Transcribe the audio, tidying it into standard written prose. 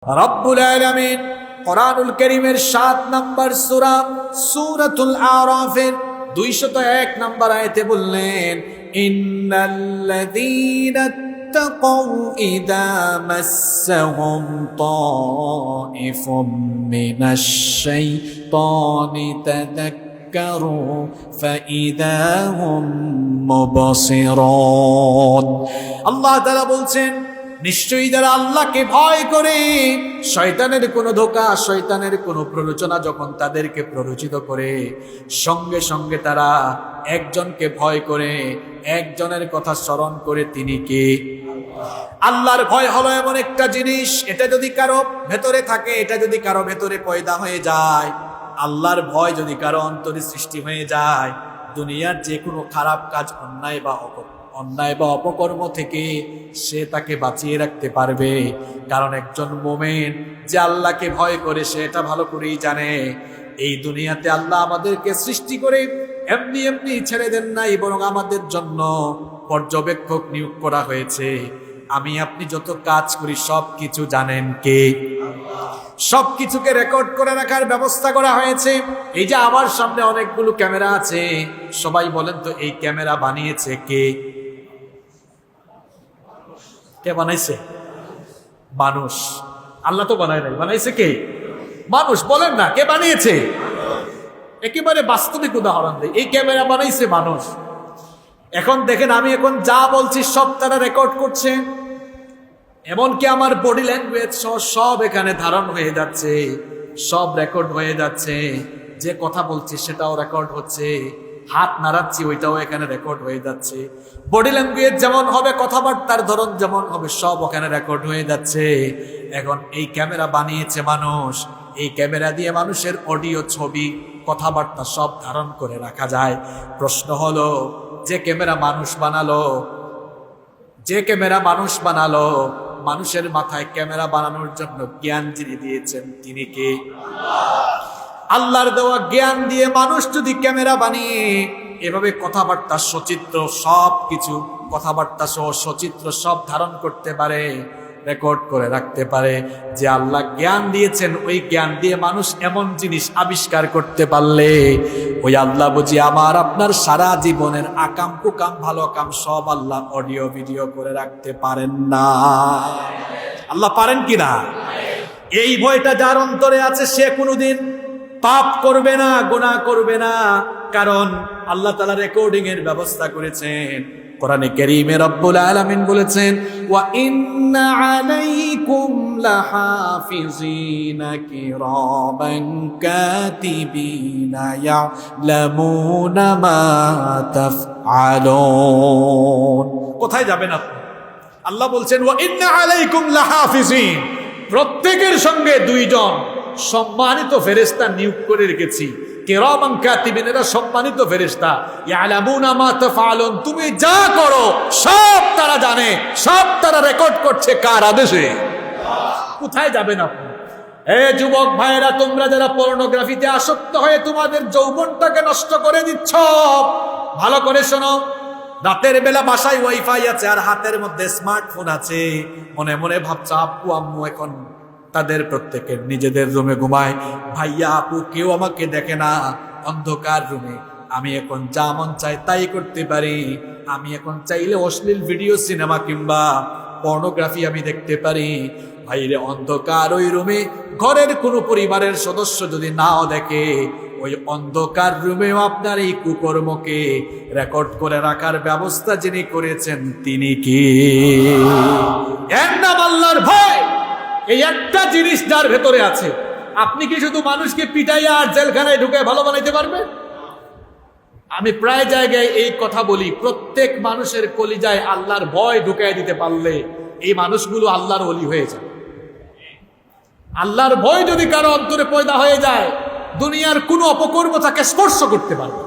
রব্বুল আলামিন কোরআনুল কারীমের ৭ নম্বর সূরা সূরাতুল আরাফের ২০১ নম্বর আয়াতে বললেন, ইন্নাল্লাযীনা তাকাউ ইযা মাসসাহুম তাইফুম মিনাশ শাইতানি তাযাক্কারু ফাইযা হুম মুবসিরুন। আল্লাহ তাআলা বলছেন, নিশ্চয়ই যারা আল্লাহকে ভয় করে, শয়তানের কোনো ধোঁকা, শয়তানের কোনো প্ররোচনা যখন তাদেরকে প্ররোচিত করে, সঙ্গে সঙ্গে তারা একজনকে ভয় করে, একজনের কথা স্মরণ করে, তিনি কে? আল্লাহর ভয় হলো এমন একটা জিনিস, এটা যদি কারো ভেতরে থাকে, এটা যদি কারো ভেতরে পয়দা হয়ে যায়, আল্লাহর ভয় যদি কারো অন্তরে সৃষ্টি হয়ে যায়, দুনিয়ার যে কোনো খারাপ কাজ, অন্যায় বা অপকর্ম থেকে সে তাকে বাঁচিয়ে রাখতে পারবে। কারণ একজন মুমিন যে আল্লাহকে ভয় করে, সে এটা ভালো করেই জানে, এই দুনিয়াতে আল্লাহ আমাদেরকে সৃষ্টি করে এমনি এমনি ছেড়ে দেন নাই, বরং আমাদের জন্য পর্যবেক্ষক নিয়োগ করা হয়েছে। আমি আপনি যত কাজ করি সব কিছু জানেন কে? সব কিছুকে রেকর্ড করে রাখার ব্যবস্থা করা হয়েছে। এই যে আমার সামনে অনেকগুলো ক্যামেরা আছে, সবাই বলেন তো এই ক্যামেরা বানিয়েছে কে? কে বানাইছে? মানুষ। আল্লাহ তো বানায় নাই, বানাইছে কে? মানুষ। বলেন না কে বানিয়েছে? একেবারে বাস্তবিক উদাহরণ দেয়, এই ক্যামেরা বানাইছে মানুষ। এখন দেখেন, আমি এখন যা বলছি সব তারা রেকর্ড করছে, এমনকি আমার বডি ল্যাঙ্গুয়েজ সব এখানে ধারণ হয়ে যাচ্ছে, সব রেকর্ড হয়ে যাচ্ছে। যে কথা বলছি সেটাও রেকর্ড হচ্ছে, হাত নাড়াচ্ছি ওইটাও এখানে রেকর্ড হয়ে যাচ্ছে। বডি ল্যাঙ্গুয়েজ যেমন হবে, কথাবার্তার ধরন যেমন হবে, সব ওখানে রেকর্ড হয়ে যাচ্ছে। এখন এই ক্যামেরা বানিয়েছে মানুষ, এই ক্যামেরা দিয়ে মানুষের অডিও, ছবি, কথাবার্তা সব ধারণ করে রাখা যায়। প্রশ্ন হলো, যে ক্যামেরা মানুষ বানালো, মানুষের মাথায় ক্যামেরা বানানোর জন্য জ্ঞান যিনি দিয়েছেন তিনি কে? আল্লাহর দেওয়া জ্ঞান দিয়ে মানুষ যদি ক্যামেরা বানিয়ে এভাবে কথাবার্তা সচিত্র, সব কিছু কথাবার্তা সহ সচিত্র সব ধারণ করতে পারে, রেকর্ড করে রাখতে পারে, যে আল্লাহ জ্ঞান দিয়েছেন, ওই জ্ঞান দিয়ে মানুষ এমন জিনিস আবিষ্কার করতে পারলে, ওই আল্লাহ বুঝি আমার আপনার সারা জীবনের আকাম কুকাম ভালো কাম সব আল্লাহ অডিও ভিডিও করে রাখতে পারেন না? আল্লাহ পারেন কিনা? এই ভয়টা যার অন্তরে আছে, সে কোনোদিন পাপ করবে না, গুনাহ করবে না, কারণ আল্লাহ তাআলা রেকর্ডিং এর ব্যবস্থা করেছেন। কোরআনে কারীমে রব্বুল আলামিন বলেছেন, ওয়া ইন্না আলাইকুম লাহাফিজিনা কিরামান কাতিবিনা ইয়ালামুনা মা তাফআলুন। কোথায় যাবেন আপনি? আল্লাহ বলছেন, ওয়া ইন্না আলাইকুম লাহাফিজিন, প্রত্যেকের সঙ্গে দুইজন সম্মানিত ফেরেশতা নিয়োগ করে রেখেছি। কিরামান কাতিবিন, এরা সম্মানিত ফেরেশতা। ইয়ালামুনা মা তাফআলুন, তুমি যা করো সব তারা জানে, সব তারা রেকর্ড করছে। কার আদেশে? কোথায় যাবেন আপনি? যুবক ভাইয়েরা, তোমরা যারা পর্নোগ্রাফিতে আসক্ত হয়ে তোমাদের যৌবনটাকে নষ্ট করে দিচ্ছ, ভালো করে শোনো। রাতের বেলা বাসায় ওয়াইফাই আছে আর হাতের মধ্যে স্মার্টফোন আছে, মনে মনে ভাবছো আব্বু আম্মু এখন তাদের প্রত্যেকের নিজেদের রুমে ঘুমায়, ভাইয়া আপু কেউ আমাকে দেখে না, অন্ধকার রুমে আমি এখন যা মন চাই তাই করতে পারি। আমি এখন চাইলে অশ্লীল ভিডিও, সিনেমা কিংবা পর্নোগ্রাফি আমি দেখতে পারি। ভাইরে, অন্ধকার ওই রুমে ঘরের কোনো পরিবারের সদস্য যদি নাও দেখে, ওই অন্ধকার রুমেও আপনার এই কুকর্মকে রেকর্ড করে রাখার ব্যবস্থা যিনি করেছেন তিনি কি? এর নাম আল্লাহর ভয়। এই একটা জিনিস যার ভেতরে আছে, আপনি কি শুধু মানুষকে পিটাইয়া আর জেলখানায় ঢুকে ভালো বানাইতে পারবেন? আমি প্রায় জায়গায় এই কথা বলি, প্রত্যেক মানুষের কলিজায় আল্লাহর ভয় ঢুকাই দিতে পারলে এই মানুষগুলো আল্লাহর ওলি হয়ে যায়। আল্লাহর ভয় যদি কারো অন্তরে পয়দা হয়ে যায়, দুনিয়ার কোনো অপকর্ম তাকে স্পর্শ করতে পারবে।